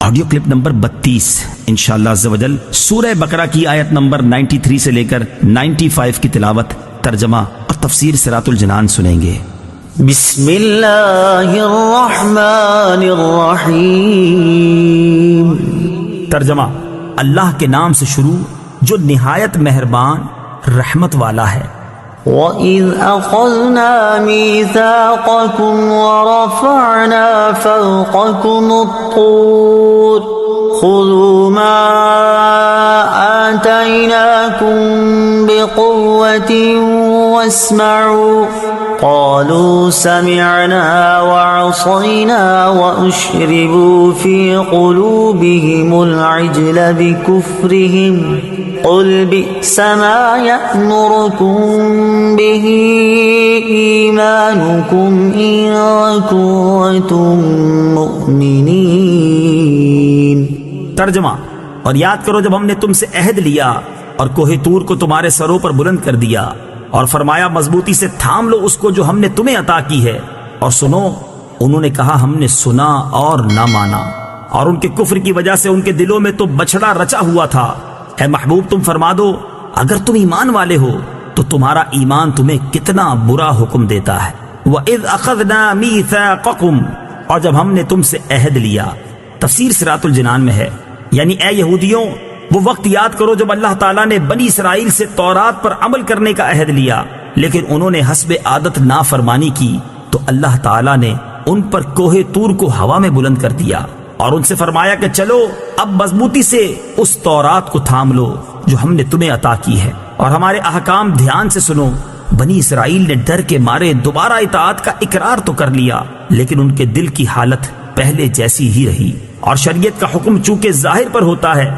Audio clip number 32 انشاءاللہ عز و جل سورہ بقرہ کی آیت نمبر 93 سے لے کر 95 کی تلاوت، ترجمہ اور تفسیر صراط الجنان سنیں گے۔ بسم اللہ الرحمن الرحیم۔ ترجمہ: اللہ کے نام سے شروع جو نہایت مہربان رحمت والا ہے۔ وَإِذْ أَخَذْنَا مِيثَاقَكُمْ وَرَفَعْنَا فَوْقَكُمُ الطُّورَ خُذُوا مَا آتَيْنَاكُمْ بِقُوَّةٍ وَاسْمَعُوا قَالُوا سَمِعْنَا وَعَصَيْنَا وَأُشْرِبُوا فِي قُلُوبِهِمُ الْعِجْلَ بِكُفْرِهِمْ قُلْ بِئْسَ مَا يَأْمُرُكُمْ بِهِ إِيمَانُكُمْ إِن كُنتُم مُّؤْمِنِينَ۔ ترجمہ: اور یاد کرو جب ہم نے تم سے عہد لیا اور کوہ طور کو تمہارے سروں پر بلند کر دیا اور فرمایا مضبوطی سے تھام لو اس کو جو ہم نے تمہیں عطا کی ہے، اور سنو، انہوں نے کہا ہم نے سنا اور نہ مانا، اور ان کے کفر کی وجہ سے ان کے دلوں میں تو بچھڑا رچا ہوا تھا۔ اے محبوب تم فرما دو اگر تم ایمان والے ہو تو تمہارا ایمان تمہیں کتنا برا حکم دیتا ہے۔ وَإِذْ أَخَذْنَا مِيثَاقَكُمْ، اور جب ہم نے تم سے عہد لیا۔ تفسیر صراط الجنان میں ہے، یعنی اے یہودیوں وہ وقت یاد کرو جب اللہ تعالیٰ نے بنی اسرائیل سے تورات پر عمل کرنے کا عہد لیا، لیکن انہوں نے حسب عادت نافرمانی کی تو اللہ تعالیٰ نے ان پر کوہ طور کو ہوا میں بلند کر دیا اور ان سے فرمایا کہ چلو اب مضبوطی سے اس تورات کو تھام لو جو ہم نے تمہیں عطا کی ہے اور ہمارے احکام دھیان سے سنو۔ بنی اسرائیل نے ڈر کے مارے دوبارہ اطاعت کا اقرار تو کر لیا، لیکن ان کے دل کی حالت پہلے جیسی ہی رہی، اور شریعت کا حکم چونکہ ظاہر پر ہوتا ہے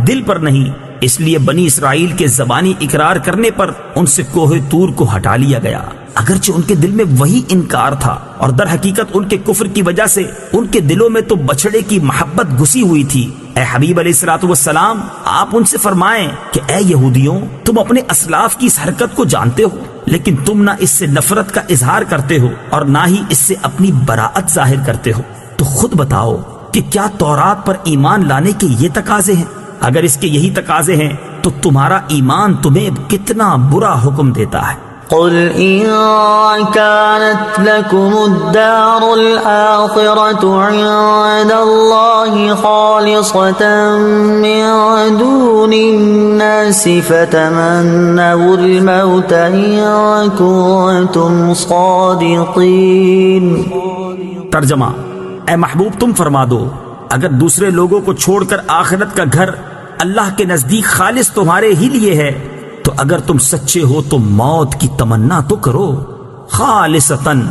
دل پر نہیں، اس لیے بنی اسرائیل کے زبانی اقرار کرنے پر ان سے کوہ طور کو ہٹا لیا گیا، اگرچہ ان کے دل میں وہی انکار تھا، اور در حقیقت ان کے کفر کی وجہ سے ان کے دلوں میں تو بچڑے کی محبت گھسی ہوئی تھی۔ اے حبیب علیہ الصلوۃ والسلام، آپ ان سے فرمائیں کہ اے یہودیوں تم اپنے اسلاف کی اس حرکت کو جانتے ہو، لیکن تم نہ اس سے نفرت کا اظہار کرتے ہو اور نہ ہی اس سے اپنی براءت ظاہر کرتے ہو، تو خود بتاؤ کہ کیا تورات پر ایمان لانے کے یہ تقاضے ہیں؟ اگر اس کے یہی تقاضے ہیں تو تمہارا ایمان تمہیں کتنا برا حکم دیتا ہے۔ قل إن كانت لكم الدار الآخرة عند الله خالصة من دون الناس فتمنوا الموت إن كنتم صادقين۔ ترجمہ: اے محبوب تم فرما دو اگر دوسرے لوگوں کو چھوڑ کر آخرت کا گھر اللہ کے نزدیک خالص تمہارے ہی لیے ہے تو اگر تم سچے ہو تو موت کی تمنا تو کرو، خالصتاً،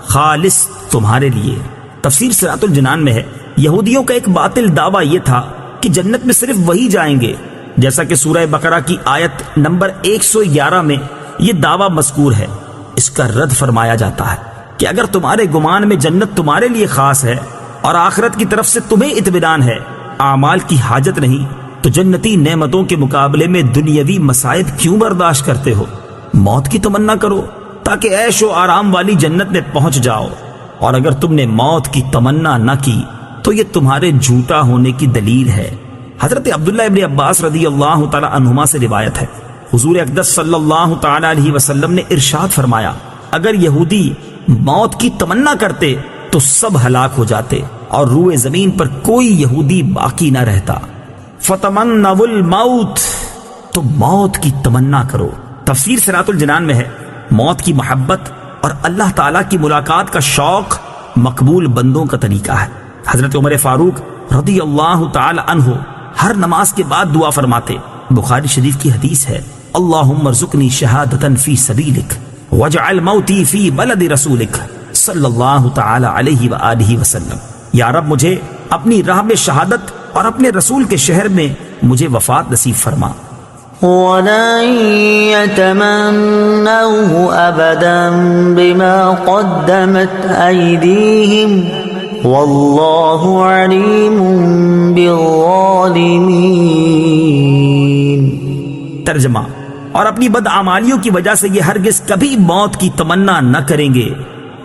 خالص تمہارے لیے۔ تفسیر صراط الجنان میں ہے، یہودیوں کا ایک باطل دعویٰ یہ تھا کہ جنت میں صرف وہی جائیں گے، جیسا کہ سورہ بقرہ کی آیت نمبر 111 میں یہ دعویٰ مذکور ہے۔ اس کا رد فرمایا جاتا ہے کہ اگر تمہارے گمان میں جنت تمہارے لیے خاص ہے اور آخرت کی طرف سے تمہیں اطمینان ہے، اعمال کی حاجت نہیں، تو جنتی نعمتوں کے مقابلے میں دنیاوی مصائب کیوں برداشت کرتے ہو؟ موت کی تمنا کرو تاکہ عیش و آرام والی جنت میں پہنچ جاؤ، اور اگر تم نے موت کی تمنا نہ کی تو یہ تمہارے جھوٹا ہونے کی دلیل ہے۔ حضرت عبداللہ ابن عباس رضی اللہ تعالی عنہما سے روایت ہے، حضور اقدس صلی اللہ تعالی علیہ وسلم نے ارشاد فرمایا اگر یہودی موت کی تمنا کرتے تو سب ہلاک ہو جاتے اور روئے زمین پر کوئی یہودی باقی نہ رہتا۔ فتمنوا الموت، تو موت کی تمنا کرو۔ تفسیر صراط الجنان میں ہے، موت کی محبت اور اللہ تعالیٰ کی ملاقات کا شوق مقبول بندوں کا طریقہ ہے۔ حضرت عمر فاروق رضی اللہ تعالی عنہ ہر نماز کے بعد دعا فرماتے، بخاری شریف کی حدیث ہے، اللہم ارزقنی شہادتا فی سبیلک واجعل موتی فی بلد رسولک صلی اللہ تعالی علیہ وآلہ وسلم، یا رب مجھے اپنی راہ میں شہادت اور اپنے رسول کے شہر میں مجھے وفات نصیب فرما۔ وَلَن يَتَمَنَّوْهُ أَبَدًا بِمَا قَدَّمَتْ أَيْدِيهِمْ وَاللَّهُ عَلِيمٌ بِالظَّالِمِينَ۔ ترجمہ: اور اپنی بدعمالیوں کی وجہ سے یہ ہرگز کبھی موت کی تمنا نہ کریں گے،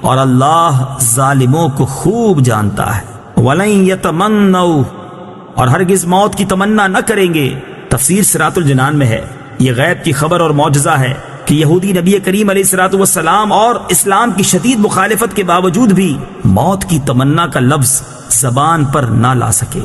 اور اللہ ظالموں کو خوب جانتا ہے۔ وَلَن يَتَمَنَّوْهُ، اور ہرگز موت کی تمنا نہ کریں گے۔ تفسیر صراط الجنان میں ہے، یہ غیب کی خبر اور معجزہ ہے کہ یہودی نبی کریم علیہ الصلوۃ والسلام اور اسلام کی شدید مخالفت کے باوجود بھی موت کی تمنا کا لفظ زبان پر نہ لا سکے۔